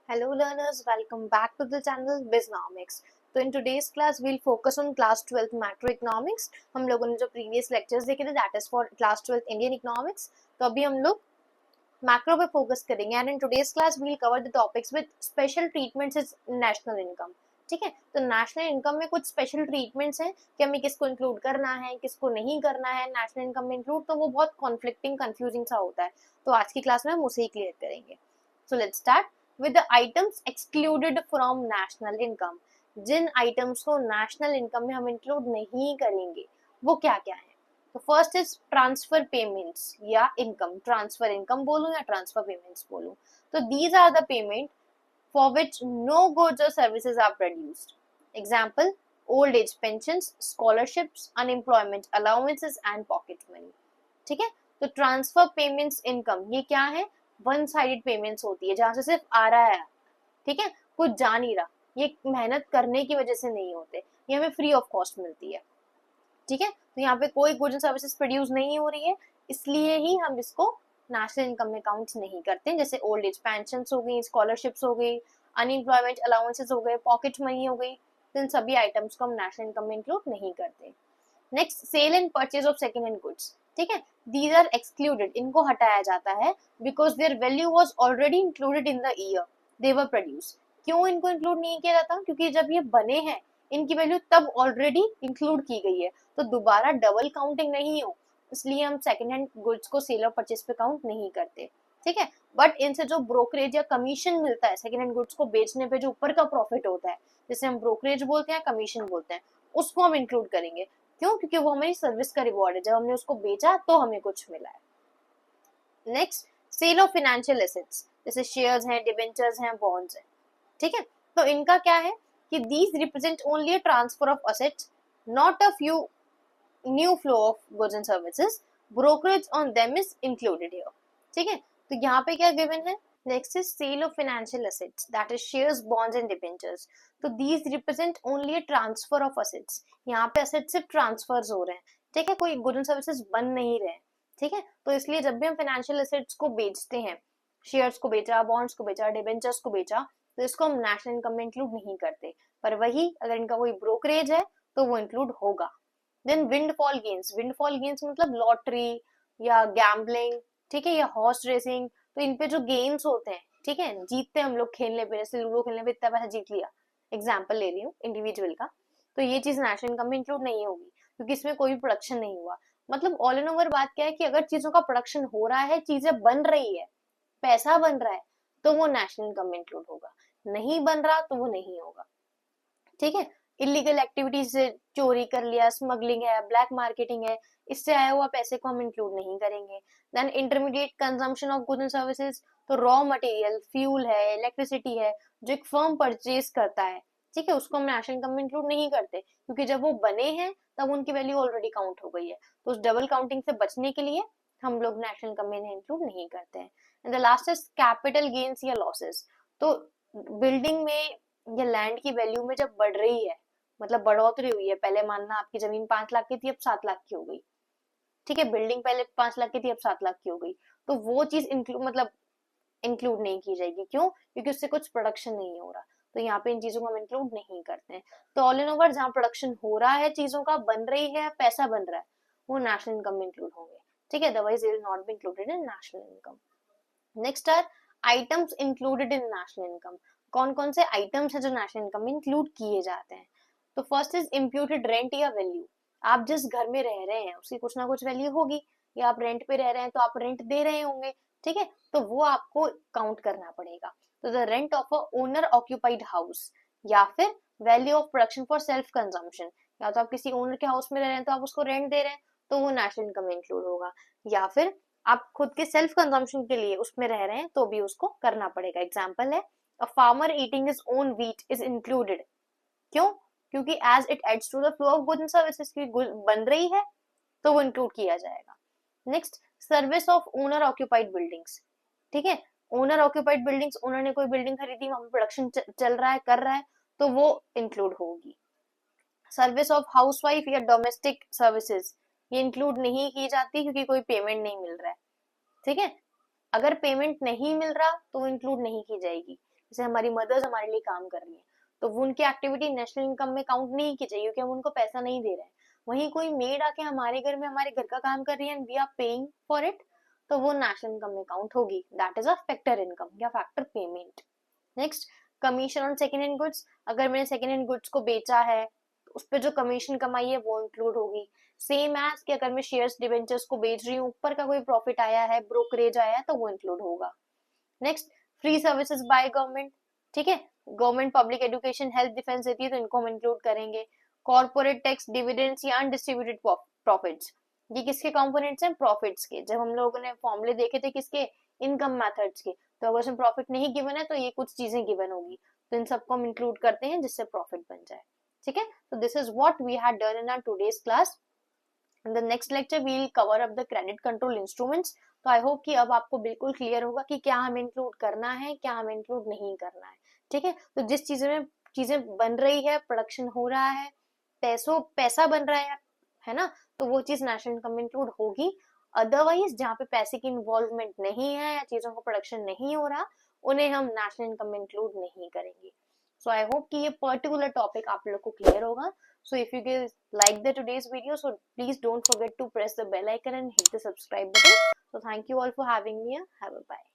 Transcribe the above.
Hello learners, welcome back to the channel Biznomics. तो in today's class we'll focus on class 12th macroeconomics. हम लोगों ने जो previous lectures देखे थे that is for class 12th Indian economics. तो अभी हम लोग macro पे focus करेंगे and in today's class we'll cover the topics with special treatments is national income. ठीक है, तो नेशनल इनकम में कुछ स्पेशल ट्रीटमेंट्स हैं कि हमें किसको इंक्लूड करना है किसको नहीं करना है नेशनल इनकम में इंक्लूड, तो वो बहुत कॉन्फ्लिक्टिंग कंफ्यूजिंग सा होता है. तो आज की क्लास में हम उसे ही क्लियर करेंगे. So let's start with the items excluded from national income. जिन आइटम्स को नेशनल इनकम में हम इंक्लूड नहीं करेंगे वो क्या क्या है. तो फर्स्ट इज ट्रांसफर पेमेंट्स या इनकम. ट्रांसफर इनकम बोलूं या ट्रांसफर पेमेंट्स बोलूं, तो these are the payment for which no goods और services are produced. Example old age pensions, scholarships, unemployment allowances and pocket money. ठीक है, तो ट्रांसफर पेमेंट्स इनकम ये क्या है? वन साइडेड पेमेंट्स होती है जहां से सिर्फ आ रहा है, ठीक है, कुछ जा नहीं रहा. ये मेहनत करने की वजह से नहीं होते, ये हमें फ्री ऑफ कॉस्ट मिलती है. ठीक है, तो यहाँ पे कोई गुड्स एंड सर्विसेज प्रोड्यूस नहीं हो रही है, इसलिए ही हम इसको नेशनल इनकम में काउंट नहीं करते. जैसे ओल्ड एज पेंशन हो गई, स्कॉलरशिप्स हो गई, अनएम्प्लॉयमेंट अलाउंसेस हो गए, पॉकेट मनी हो गई, तो इन सभी आइटम्स को हम नेशनल इनकम में इंक्लूड नहीं करते. Next, sale and purchase of second hand goods. ठीक है, दीज आर एक्सक्लूडेड, इनको हटाया जाता है because their value was already included in the year they were produce. क्यों इनको इंक्लूड नहीं किया जाता? क्योंकि जब ये बने हैं इनकी वैल्यू तब ऑलरेडी इंक्लूड की गई है, तो दोबारा डबल काउंटिंग नहीं हो, इसलिए हम सेकेंड हैंड गुड्स को सेल और परचेज पे काउंट नहीं करते. ठीक है, बट इनसे जो ब्रोकरेज या कमीशन मिलता है सेकेंड हैंड गुड्स को बेचने पे, जो ऊपर का प्रॉफिट होता है, जिसे हम ब्रोकरेज बोलते हैं, कमीशन बोलते हैं, उसको हम इंक्लूड करेंगे. क्यों? क्योंकि वो हमारी सर्विस का रिवॉर्ड है, जब हमने उसको बेचा तो हमें कुछ मिला है. Next, sale of financial assets, जैसे शेयर्स हैं, डिबेंचर्स हैं, बॉन्ड्स हैं. ठीक है, तो इनका क्या है कि these represent only a transfer of assets, not a few new flow of goods and services. Brokerage on them is included here. ठीक है, तो यहाँ पे क्या गिवन है? Next is sale of financial assets, that is shares, bonds and debentures. तो these represent only a transfer of assets. यहाँ पे असेट्स सिर्फ ट्रांसफर्स हो रहे हैं. ठीक है, कोई गुड्स एंड सर्विसेज बन नहीं रहे हैं. ठीक है, तो इसलिए जब भी हम फाइनेंशियल एसेट्स को बेचते हैं, शेयर्स को बेचा, बॉन्ड्स को बेचा, डिबेंचर्स को बेचा, तो इसको हम नेशनल इनकम में इंक्लूड नहीं करते. पर वही अगर इनका कोई ब्रोकरेज है तो वो इंक्लूड होगा. Then windfall gains. Windfall gains मतलब लॉटरी या गैम्बलिंग, ठीक है, या हॉर्स रेसिंग. तो इन पे जो गेम्स होते हैं, ठीक है, जीतते हम लोग खेलने पे, जैसे लूडो खेलने पे इतना पैसा जीत लिया, एग्जाम्पल ले रही हूँ इंडिविजुअल का, तो ये चीज नेशनल इनकम में इंक्लूड नहीं होगी क्योंकि इसमें कोई भी प्रोडक्शन नहीं हुआ. मतलब ऑल इन ओवर बात क्या है कि अगर चीजों का प्रोडक्शन हो रहा है, चीजें बन रही है, पैसा बन रहा है, तो वो नेशनल इनकम में इंक्लूड होगा. नहीं बन रहा तो वो नहीं होगा. ठीक है, इलीगल एक्टिविटीज से चोरी कर लिया, स्मगलिंग है, ब्लैक मार्केटिंग है, इससे आया हुआ पैसे को हम इंक्लूड नहीं करेंगे. Then intermediate consumption of goods and services, तो रॉ मटेरियल, फ्यूल है, इलेक्ट्रिसिटी है, जो एक फर्म परचेज करता है, ठीक है, उसको हम नेशनल इनकम में इंक्लूड नहीं करते क्योंकि जब वो बने हैं तब उनकी वैल्यू ऑलरेडी काउंट हो गई है. तो उस डबल काउंटिंग से बचने के लिए हम लोग नेशनल इनकम में इंक्लूड नहीं करते हैं. And the last is capital gains या लॉसेस. तो बिल्डिंग में या लैंड की वैल्यू में जब बढ़ रही है, मतलब बढ़ोतरी हुई है, पहले मानना आपकी जमीन 5 लाख की थी, अब 7 लाख की हो गई. ठीक है, बिल्डिंग पहले 5 लाख की थी, अब 7 लाख की हो गई, तो वो चीज इंक्लूड मतलब इंक्लूड नहीं की जाएगी. क्यों? क्योंकि उससे कुछ प्रोडक्शन नहीं हो रहा, तो यहाँ पे इन चीजों को हम इंक्लूड नहीं करते हैं. तो ऑल इन ओवर जहाँ प्रोडक्शन हो रहा है, चीजों का बन रही है, पैसा बन रहा है, वो नेशनल इनकम में इंक्लूड होंगे. ठीक है, otherwise it will not be included in national income. Next are items included in national income. कौन कौन से आइटम्स है जो नेशनल इनकम में इंक्लूड किए जाते हैं? तो फर्स्ट इज इम्प्यूटेड रेंट या वैल्यू. आप जिस घर में रह रहे हैं उसकी कुछ ना कुछ वैल्यू होगी, या आप रेंट पे रह रहे हैं तो आप रेंट दे रहे होंगे. ठीक है, तो वो आपको काउंट करना पड़ेगा. तो the rent of a owner occupied house, या फिर value of production for self consumption. या तो आप किसी ओनर के हाउस में रह रहे हैं तो आप उसको रेंट दे रहे हैं, तो वो नेशनल इनकम में इंक्लूड होगा. या फिर आप खुद के सेल्फ कंजम्पशन के लिए उसमें रह रहे हैं तो भी उसको करना पड़ेगा. एग्जाम्पल है, a farmer eating his own wheat is included. क्यों? क्योंकि as it adds to the flow of goods and services की बन रही है, तो वो इंक्लूड किया जाएगा. Next, service of owner occupied buildings. ठीक है, ओनर ऑक्यूपाइड बिल्डिंग्स, ओनर ने कोई बिल्डिंग खरीदी, वहां पे प्रोडक्शन चल रहा है, कर रहा है, तो वो इंक्लूड होगी. सर्विस ऑफ हाउसवाइफ या डोमेस्टिक सर्विसेज, ये इंक्लूड नहीं की जाती क्योंकि कोई पेमेंट नहीं मिल रहा है. ठीक है, अगर पेमेंट नहीं मिल रहा तो इंक्लूड नहीं की जाएगी. जैसे हमारी मदर्स हमारे लिए काम कर रही हैं, तो वो उनकी एक्टिविटी नेशनल इनकम में काउंट नहीं की जाए क्योंकि हम उनको पैसा नहीं दे रहे हैं। वहीं कोई मेड आके हमारे घर में हमारे घर का काम कर रही है and we are paying for it, तो वो नेशनल इनकम में काउंट होगी। That is a factor income या factor payment. Next, commission on second hand goods. अगर मैंने सेकेंड हैंड गुड्स को बेचा है तो उस पर जो कमीशन कमाई है वो इंक्लूड होगी। सेम एज कि अगर मैं शेयर्स डिवेंचर्स को बेच रही हूँ, ऊपर का कोई प्रॉफिट आया है, ब्रोकरेज आया है, तो वो इंक्लूड होगा। Next, free services by government. ठीक है, government public education health defence देती है तो इनको हम इंक्लूड करेंगे। कॉर्पोरेट टैक्स, डिविडेंड्स या अनडिस्ट्रीब्यूटेड प्रॉफिट्स, ये किसके कंपोनेंट्स हैं? प्रॉफिट्स के। जब हम लोगों ने फॉर्मूले देखे थे किसके? इनकम मेथड्स के। तो अगर इसमें प्रॉफिट नहीं गिवन है तो ये कुछ चीजें गिवन होगी, तो इन सबको हम इंक्लूड करते हैं जिससे प्रॉफिट बन जाए। ठीक है, तो this is what we had done in our today's class. In the next lecture we will cover up the credit control instruments। तो आई होप कि अब आपको बिल्कुल क्लियर होगा कि क्या हमें इंक्लूड करना है, क्या हमें इंक्लूड नहीं करना है। ठीक है, तो जिस चीजें बन रही है, प्रोडक्शन हो रहा है, पैसा बन रहा है ना, तो वो चीज नेशनल इनकम में इंक्लूड होगी। अदरवाइज जहाँ पे पैसे की इन्वॉल्वमेंट नहीं है या चीजों का प्रोडक्शन नहीं हो रहा, उन्हें हम नेशनल इनकम में इंक्लूड नहीं करेंगे। सो आई होप कि ये पर्टिकुलर टॉपिक आप लोग को क्लियर होगा। So if you guys like the today's video, so please don't forget to press the bell icon and hit the subscribe button. So thank you all for having me here. Have a bye.